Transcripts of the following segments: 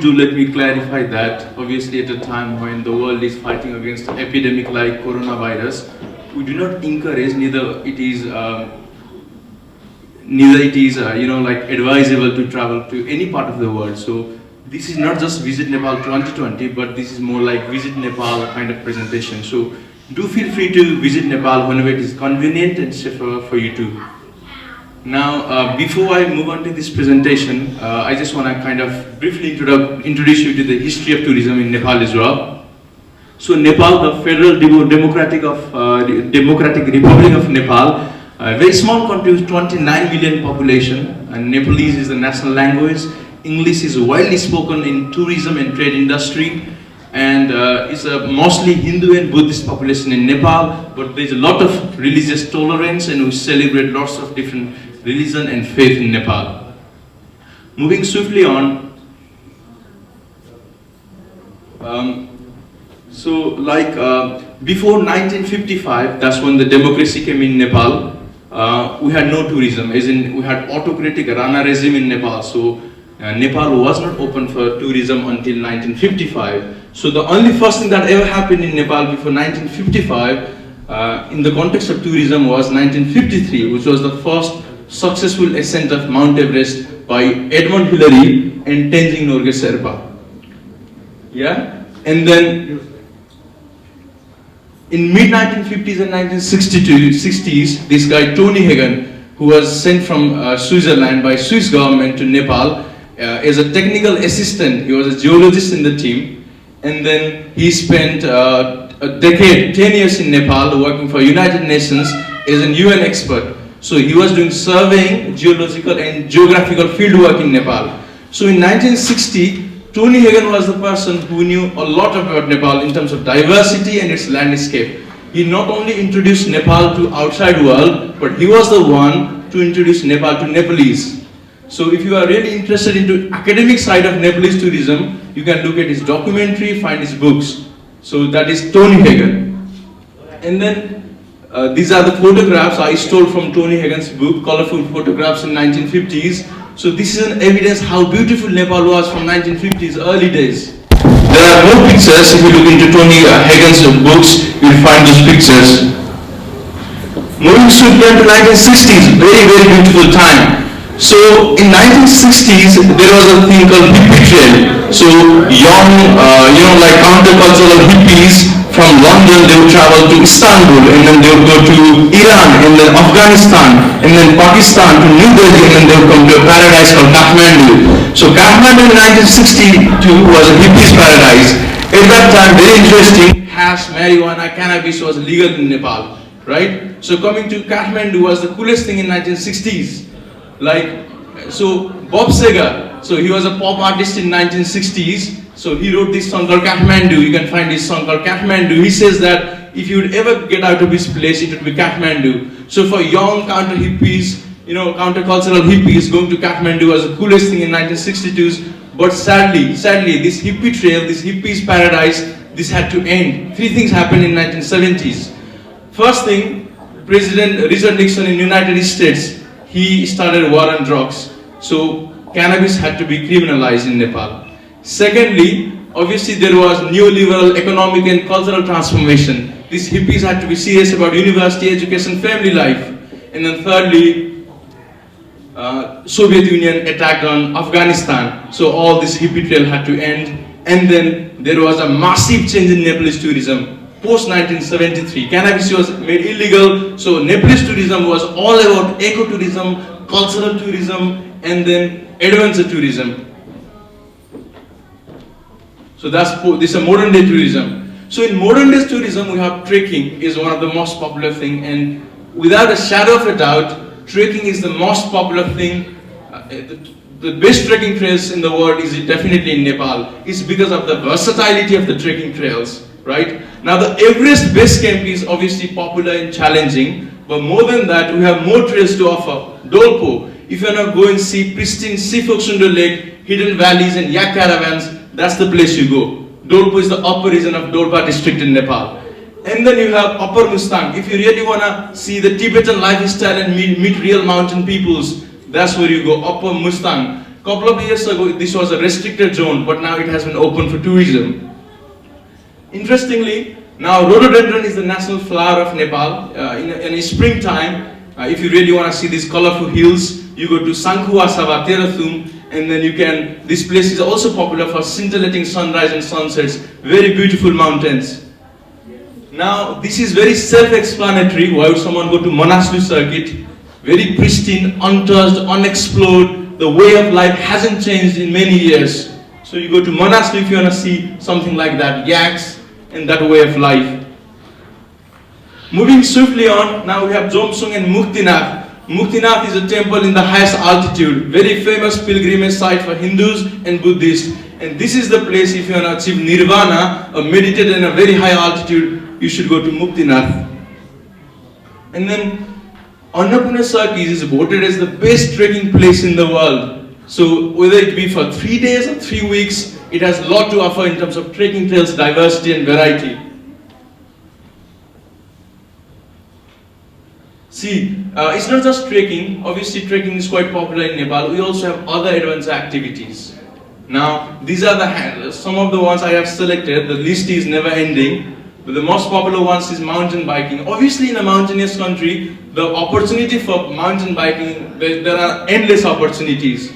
do let me clarify that obviously at a time when the world is fighting against an epidemic like coronavirus, we do not encourage, neither it is like advisable to travel to any part of the world. So this is not just Visit Nepal 2020, but this is more like Visit Nepal kind of presentation. So do feel free to visit Nepal whenever it is convenient and safer for you to. Now, before I move on to this presentation, I just want to kind of briefly introduce you to the history of tourism in Nepal as well. So Nepal, the Federal Democratic Republic of Nepal, a very small country with 29 million population, and Nepalese is the national language. English is widely spoken in tourism and trade industry, and it's a mostly Hindu and Buddhist population in Nepal, but there's a lot of religious tolerance and we celebrate lots of different religion and faith in Nepal. Moving swiftly on, before 1955, that's when the democracy came in Nepal, we had no tourism, as in we had autocratic Rana regime in Nepal. So Nepal was not open for tourism until 1955. So the only first thing that ever happened in Nepal before 1955 in the context of tourism was 1953, which was the first successful ascent of Mount Everest by Edmund Hillary and Tenzing Norgay Sherpa. Yeah? And then in mid-1950s and 1960s, this guy Tony Hagen, who was sent from Switzerland by Swiss government to Nepal as a technical assistant, he was a geologist in the team, and then he spent a decade, 10 years in Nepal working for United Nations as an UN expert. So he was doing surveying, geological and geographical fieldwork in Nepal. So in 1960, Tony Hagen was the person who knew a lot about Nepal in terms of diversity and its landscape. He not only introduced Nepal to outside world, but he was the one to introduce Nepal to Nepalese. So if you are really interested into academic side of Nepalese tourism, you can look at his documentary, find his books. So that is Tony Hagen. And then these are the photographs I stole from Tony Hagen's book, Colorful Photographs in 1950s. So this is an evidence how beautiful Nepal was from 1950s early days. There are more pictures. If you look into Tony Hagen's books, you will find those pictures. Moving swiftly to 1960s, very, very beautiful time. So in 1960s, there was a thing called hippie trail. So young, like countercultural hippies from London, they would travel to Istanbul, and then they would go to Iran, and then Afghanistan, and then Pakistan to New Delhi, and then they would come to a paradise called Kathmandu. So Kathmandu in 1962 was a hippie's paradise. At that time, very interesting, hash, marijuana, cannabis was legal in Nepal, right? So coming to Kathmandu was the coolest thing in 1960s. So Bob Seger, so he was a pop artist in 1960s. So he wrote this song called Kathmandu. You can find this song called Kathmandu. He says that if you would ever get out of this place, it would be Kathmandu. So for young counter hippies, countercultural hippies, going to Kathmandu was the coolest thing in 1962s. But sadly, this hippie trail, this hippie's paradise, this had to end. Three things happened in 1970s. First thing, President Richard Nixon in United States, he started war on drugs. So cannabis had to be criminalized in Nepal. Secondly, obviously there was neoliberal economic and cultural transformation. These hippies had to be serious about university education, family life. And then thirdly, Soviet Union attacked on Afghanistan. So all this hippie trail had to end. And then there was a massive change in Nepalese tourism. Post 1973, cannabis was made illegal. So Nepalese tourism was all about ecotourism, cultural tourism, and then adventure tourism. So this is a modern day tourism. So in modern day tourism, we have trekking is one of the most popular thing, and without a shadow of a doubt, trekking is the most popular thing. The best trekking trails in the world is definitely in Nepal. It's because of the versatility of the trekking trails, right? Now the Everest base camp is obviously popular and challenging, but more than that, we have more trails to offer. Dolpo, if you want to go and see pristine Sifoksundo Lake, hidden valleys and yak caravans, that's the place you go. Dolpo is the upper region of Dolpa district in Nepal. And then you have Upper Mustang. If you really want to see the Tibetan lifestyle and meet real mountain peoples, that's where you go, Upper Mustang. Couple of years ago, this was a restricted zone, but now it has been open for tourism. Interestingly, now rhododendron is the national flower of Nepal. In springtime, if you really want to see these colorful hills, you go to Sangkhuasava, Terathum, and then you can, this place is also popular for scintillating sunrise and sunsets, very beautiful mountains. Now, this is very self-explanatory. Why would someone go to Manaslu circuit? Very pristine, untouched, unexplored. The way of life hasn't changed in many years. So you go to Manaslu if you want to see something like that, yaks, and that way of life. Moving swiftly on, now we have Jomsung and Muktinath. Muktinath is a temple in the highest altitude, very famous pilgrimage site for Hindus and Buddhists. And this is the place, if you want to achieve nirvana or meditate in a very high altitude, you should go to Muktinath. And then Annapurna Circuit is voted as the best trekking place in the world. So whether it be for 3 days or 3 weeks, it has a lot to offer in terms of trekking trails, diversity and variety. See, it's not just trekking. Obviously, trekking is quite popular in Nepal. We also have other advanced activities. Now, these are some of the ones I have selected. The list is never ending. But the most popular ones is mountain biking. Obviously, in a mountainous country, the opportunity for mountain biking, there are endless opportunities.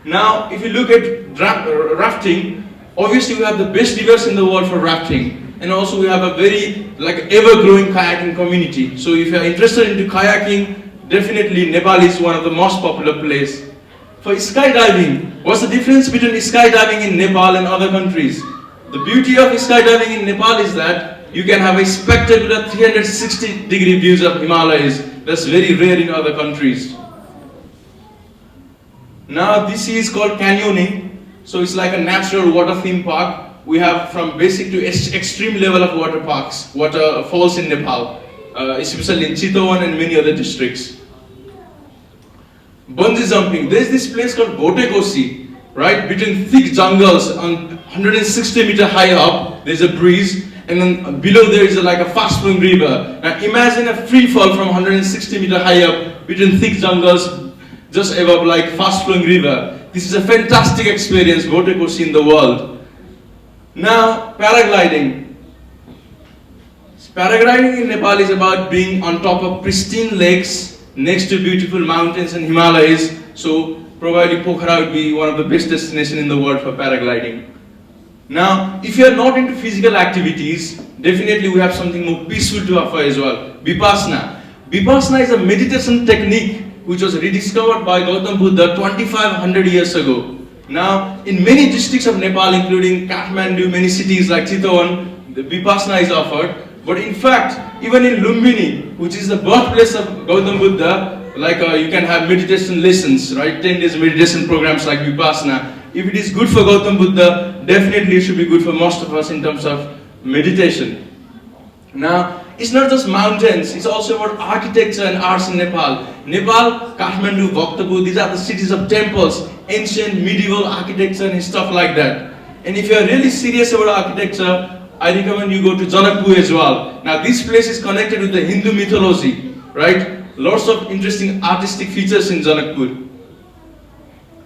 Now, if you look at rafting, obviously we have the best rivers in the world for rafting. And also we have a very ever-growing kayaking community. So if you are interested into kayaking, definitely Nepal is one of the most popular places. For skydiving, what's the difference between skydiving in Nepal and other countries? The beauty of skydiving in Nepal is that you can have a spectacular 360-degree views of Himalayas. That's very rare in other countries. Now this is called canyoning. So it's like a natural water theme park. We have from basic to extreme level of waterfalls in Nepal, especially in Chitwan and many other districts. Bungee jumping, there's this place called Botekosi, right? Between thick jungles on 160 meter high up, there's a breeze, and then below there is like a fast flowing river. Now imagine a free fall from 160 meter high up between thick jungles, just above like fast flowing river. This is a fantastic experience, Botekosi in the world. Now, paragliding. Paragliding in Nepal is about being on top of pristine lakes next to beautiful mountains and Himalayas. So, probably Pokhara would be one of the best destinations in the world for paragliding. Now, if you are not into physical activities, definitely we have something more peaceful to offer as well. Vipassana. Vipassana is a meditation technique which was rediscovered by Gautam Buddha 2500 years ago. Now, in many districts of Nepal, including Kathmandu, many cities like Chitwan, the Vipassana is offered. But in fact, even in Lumbini, which is the birthplace of Gautam Buddha, you can have meditation lessons, right? 10 days meditation programs like Vipassana. If it is good for Gautam Buddha, definitely it should be good for most of us in terms of meditation. Now, it's not just mountains, it's also about architecture and arts in Nepal. Nepal, Kathmandu, Bhaktapur, these are the cities of temples, ancient, medieval architecture and stuff like that. And if you are really serious about architecture, I recommend you go to Janakpur as well. Now this place is connected with the Hindu mythology, right? Lots of interesting artistic features in Janakpur.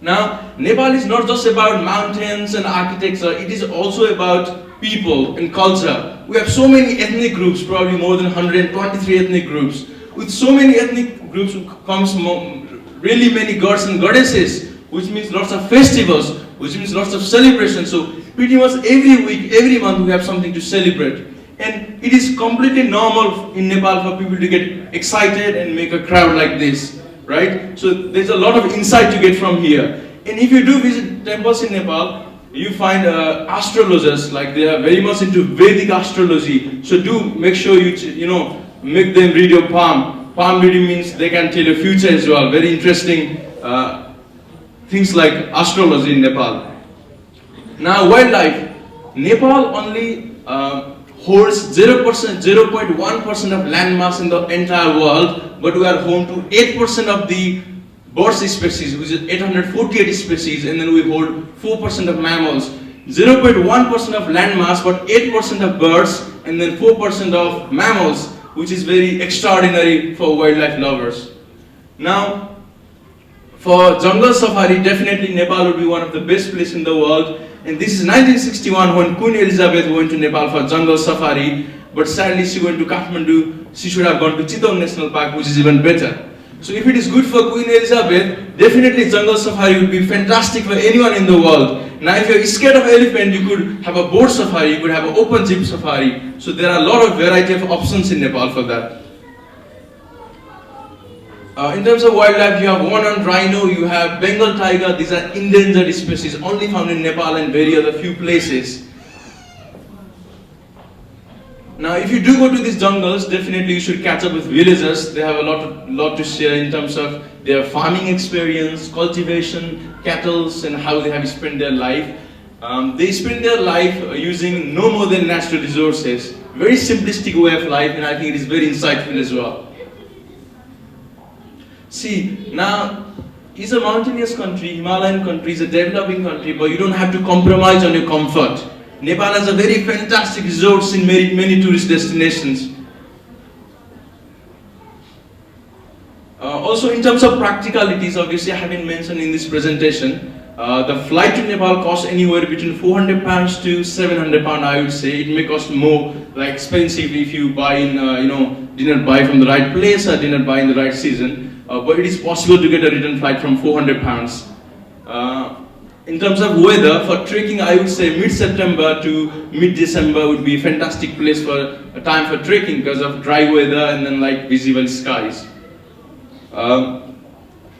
Now, Nepal is not just about mountains and architecture, it is also about people and culture. We have so many ethnic groups, probably more than 123 ethnic groups. With so many ethnic groups comes really many gods and goddesses, which means lots of festivals, which means lots of celebrations. So pretty much every week, every month we have something to celebrate. And it is completely normal in Nepal for people to get excited and make a crowd like this, right? So there's a lot of insight to get from here. And if you do visit temples in Nepal, you find astrologers, like they are very much into Vedic astrology. So do make sure you make them read your palm. Palm reading means they can tell your future as well. Very interesting things like astrology in Nepal. Now wildlife. Nepal only holds 0.1% of land mass in the entire world, but we are home to 8% of the bird species, which is 848 species, and then we hold 4% of mammals. 0.1% of land mass, but 8% of birds, and then 4% of mammals, which is very extraordinary for wildlife lovers. Now, For jungle safari, definitely Nepal would be one of the best places in the world. And this is 1961 when Queen Elizabeth went to Nepal for jungle safari. But sadly, she went to Kathmandu. She should have gone to Chitwan National Park, which is even better. So if it is good for Queen Elizabeth, definitely jungle safari would be fantastic for anyone in the world. Now if you're scared of elephant, you could have a boat safari, you could have an open jeep safari. So there are a lot of variety of options in Nepal for that. In terms of wildlife, you have one-horned rhino, you have Bengal tiger. These are endangered species, only found in Nepal and very other few places. Now, if you do go to these jungles, definitely you should catch up with villagers. They have a lot to share in terms of their farming experience, cultivation, cattle, and how they have spent their life. They spend their life using no more than natural resources. Very simplistic way of life, and I think it is very insightful as well. See, now, it's a mountainous country, Himalayan country, it's a developing country, but you don't have to compromise on your comfort. Nepal has a very fantastic resorts in many tourist destinations. Also, in terms of practicalities, obviously I haven't mentioned in this presentation, the flight to Nepal costs anywhere between £400 to £700, I would say. It may cost more, like expensive if you buy in, did not buy from the right place or did not buy in the right season. But it is possible to get a return flight from £400. In terms of weather, for trekking, I would say mid-September to mid-December would be a fantastic place for a time for trekking because of dry weather and then like visible skies.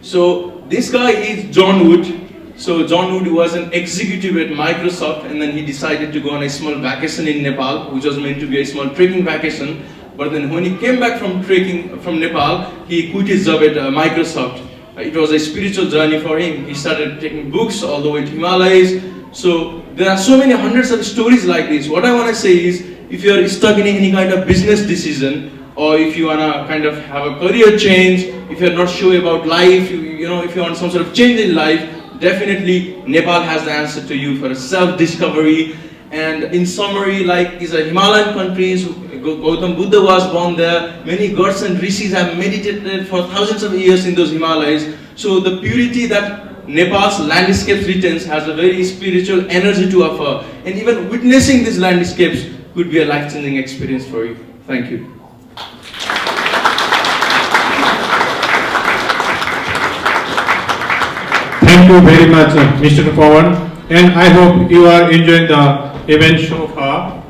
So this guy is John Wood. So John Wood was an executive at Microsoft, and then he decided to go on a small vacation in Nepal, which was meant to be a small trekking vacation. But then when he came back from trekking from Nepal, he quit his job at Microsoft. It was a spiritual journey for him. He started taking books all the way to Himalayas. So there are so many hundreds of stories like this. What I want to say is, if you are stuck in any kind of business decision, or if you want to kind of have a career change, if you're not sure about life, if you want some sort of change in life, definitely Nepal has the answer to you for self-discovery. And in summary, like these are Himalayan countries. Gautam Buddha was born there. Many gods and rishis have meditated for thousands of years in those Himalayas. So the purity that Nepal's landscapes retains has a very spiritual energy to offer. And even witnessing these landscapes could be a life-changing experience for you. Thank you. Thank you very much, Mr. PAWAN. And I hope you are enjoying the event so far.